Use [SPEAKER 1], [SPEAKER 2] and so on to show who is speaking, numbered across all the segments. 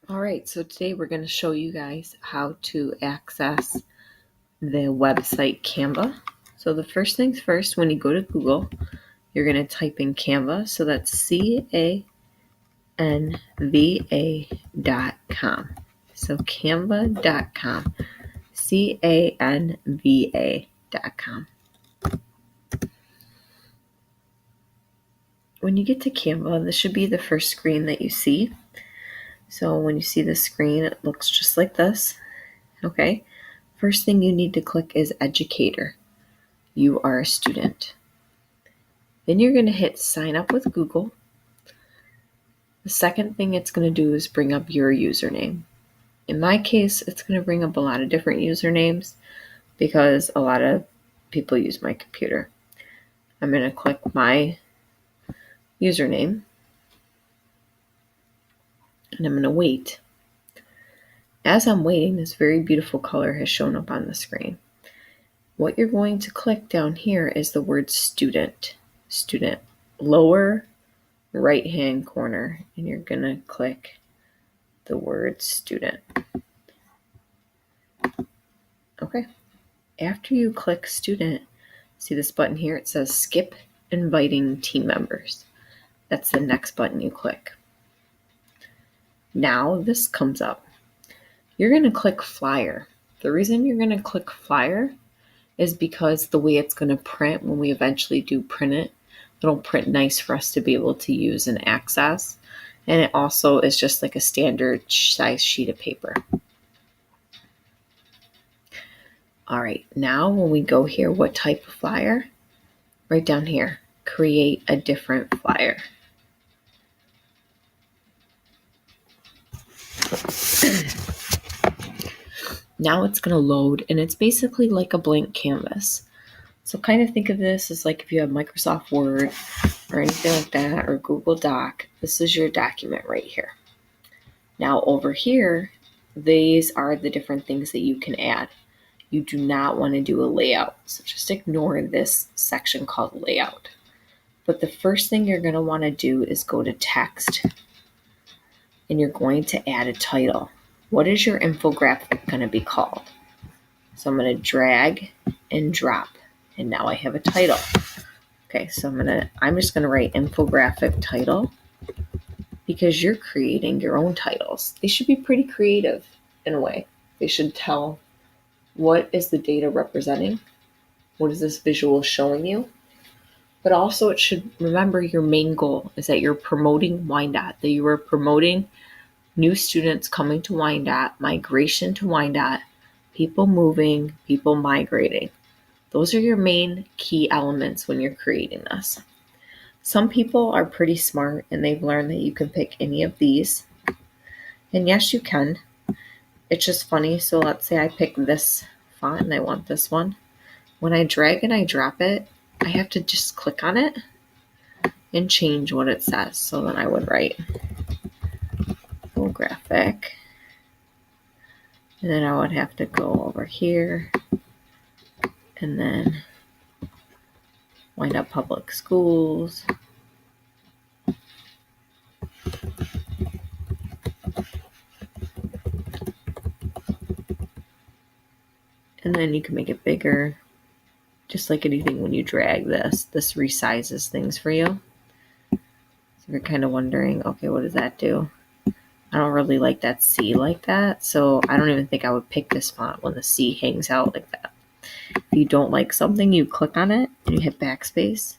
[SPEAKER 1] All right, so today we're going to show you guys how to access the website Canva. So the first things first, when you go to Google, you're going to type in Canva. So that's canva.com. So canva.com. canva.com. When you get to Canva, this should be the first screen that you see. So when you see the screen, it looks just like this. Okay. First thing you need to click is Educator. You are a student. Then you're going to hit sign up with Google. The second thing it's going to do is bring up your username. In my case, it's going to bring up a lot of different usernames because a lot of people use my computer. I'm going to click my username and I'm going to wait. As I'm waiting, this very beautiful color has shown up on the screen. What you're going to click down here is the word student. Student. Lower right hand corner, and you're going to click the word student. Okay. After you click student, see this button here? It says skip inviting team members. That's the next button you click. Now this comes up. You're going to click flyer. The reason you're going to click flyer is because the way it's going to print when we eventually do print it, it'll print nice for us to be able to use and access. And it also is just like a standard size sheet of paper. All right, now when we go here, what type of flyer? Right down here, create a different flyer. Now it's going to load, and it's basically like a blank canvas. So kind of think of this as like if you have Microsoft Word or anything like that, or Google Doc, this is your document right here. Now over here, these are the different things that you can add. You do not want to do a layout, so just ignore this section called layout. But the first thing you're going to want to do is go to text, and you're going to add a title. What is your infographic going to be called? So I'm going to drag and drop, and now I have a title. Okay, so I'm just going to write infographic title because you're creating your own titles. They should be pretty creative in a way. They should tell what is the data representing, what is this visual showing you, but also it should remember your main goal is that you're promoting Wyandotte, that you are promoting new students coming to Wyandotte, migration to Wyandotte, people moving, people migrating. Those are your main key elements when you're creating this. Some people are pretty smart and they've learned that you can pick any of these. And yes, you can. It's just funny. So let's say I pick this font and I want this one. When I drag and I drop it, I have to just click on it and change what it says. So then I would write graphic, and then I would have to go over here and then Wyandotte Public Schools. And then you can make it bigger. Just like anything, when you drag this resizes things for you. So you're kind of wondering, okay, what does that do? I don't really like that C like that, so I don't even think I would pick this font when the C hangs out like that. If you don't like something, you click on it and you hit backspace.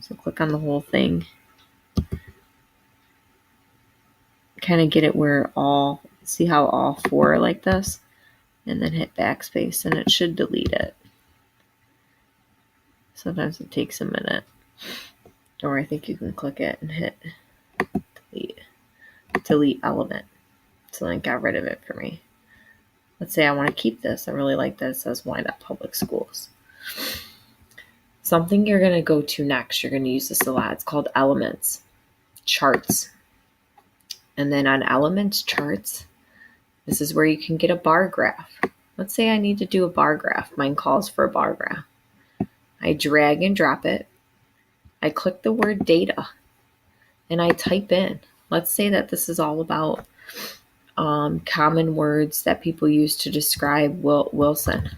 [SPEAKER 1] So click on the whole thing. Kind of get it where see how all four are like this? And then hit backspace and it should delete it. Sometimes it takes a minute. Or I think you can click it and hit delete element. So then it got rid of it for me. Let's say I want to keep this. I really like that it says Wyandotte Public Schools. Something you're going to go to next, you're going to use this a lot. It's called elements, charts. And then on elements, charts, this is where you can get a bar graph. Let's say I need to do a bar graph. Mine calls for a bar graph. I drag and drop it. I click the word data and I type in. Let's say that this is all about common words that people use to describe Wilson.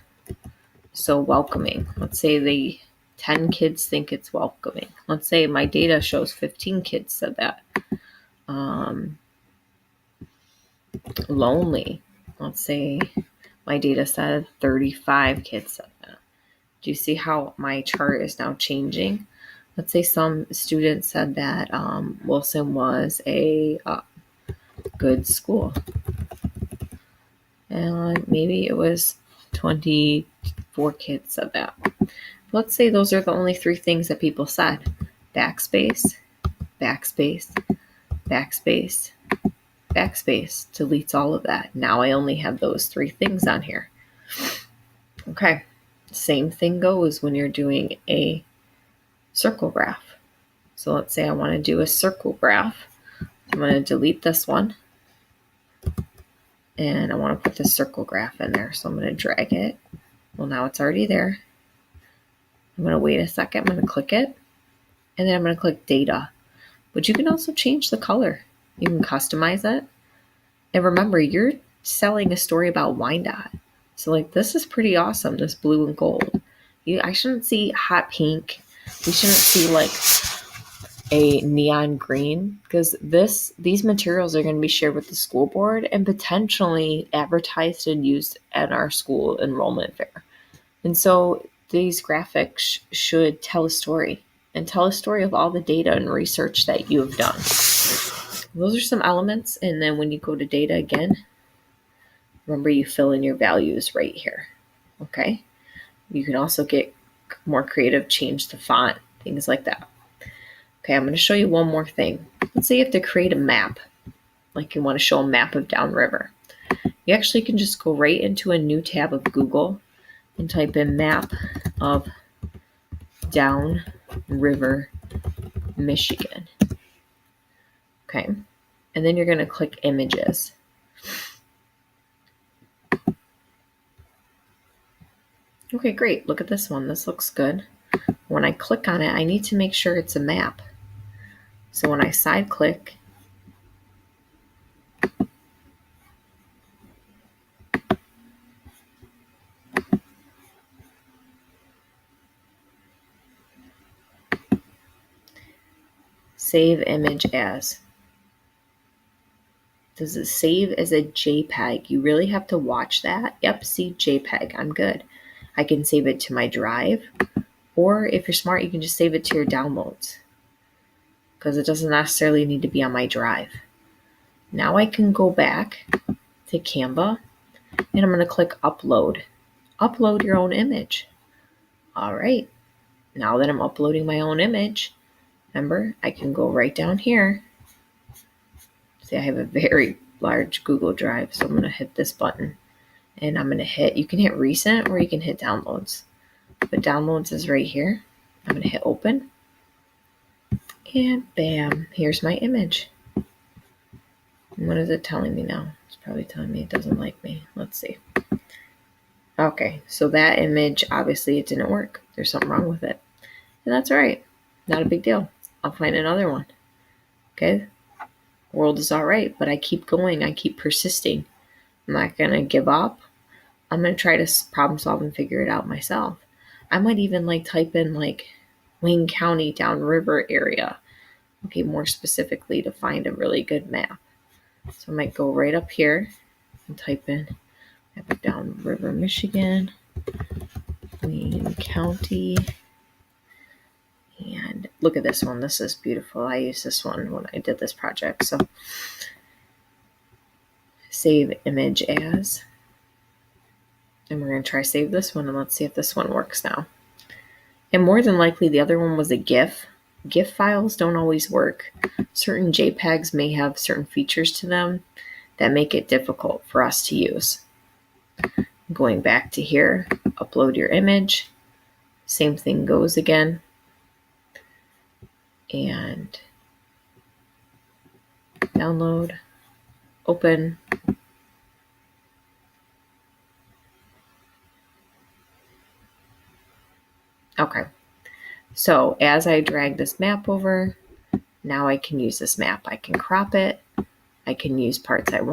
[SPEAKER 1] So welcoming. Let's say 10 kids think it's welcoming. Let's say my data shows 15 kids said that. Lonely. Let's say my data said 35 kids said that. Do you see how my chart is now changing? Let's say some students said that Wilson was a good school. And maybe it was 24 kids said that. Let's say those are the only 3 things that people said. Backspace, backspace, backspace, backspace. Deletes all of that. Now I only have those 3 things on here. Okay. Same thing goes when you're doing a circle graph. So let's say I want to do a circle graph. I'm going to delete this one. And I want to put the circle graph in there. So I'm going to drag it. Well, now it's already there. I'm going to wait a second. I'm going to click it. And then I'm going to click data. But you can also change the color. You can customize it. And remember, you're selling a story about Wyandotte. So like, this is pretty awesome, this blue and gold. I shouldn't see hot pink. We shouldn't see like a neon green, because these materials are going to be shared with the school board and potentially advertised and used at our school enrollment fair. And so these graphics should tell a story and tell a story of all the data and research that you have done. Those are some elements. And then when you go to data again, remember you fill in your values right here. Okay. You can also get more creative, change the font, things like that. Okay, I'm going to show you one more thing. Let's say you have to create a map, like you want to show a map of downriver. You actually can just go right into a new tab of Google and type in map of downriver, Michigan. Okay, and then you're going to click images. Okay, great. Look at this one. This looks good. When I click on it, I need to make sure it's a map. So when I side click, save image as. Does it save as a JPEG? You really have to watch that. Yep, see JPEG. I'm good. I can save it to my drive, or if you're smart, you can just save it to your downloads, because it doesn't necessarily need to be on my drive. Now I can go back to Canva and I'm going to click upload. Upload your own image. All right. Now that I'm uploading my own image, remember, I can go right down here. See, I have a very large Google Drive, so I'm going to hit this button and I'm going to hit, you can hit recent or you can hit downloads. But downloads is right here. I'm going to hit open. And bam, here's my image. What is it telling me now? It's probably telling me it doesn't like me. Let's see. Okay, so that image, obviously it didn't work. There's something wrong with it. And that's all right. Not a big deal. I'll find another one. Okay? World is all right, but I keep going. I keep persisting. I'm not going to give up. I'm going to try to problem solve and figure it out myself. I might even type in Wayne County downriver area. Okay, more specifically to find a really good map. So I might go right up here and type in map of downriver, Michigan, Wayne County. And look at this one. This is beautiful. I used this one when I did this project. So save image as. And we're going to try save this one, and let's see if this one works now. And more than likely, the other one was a GIF. GIF files don't always work. Certain JPEGs may have certain features to them that make it difficult for us to use. Going back to here, upload your image. Same thing goes again. And download, open. Okay, so as I drag this map over, now I can use this map. I can crop it. I can use parts I want.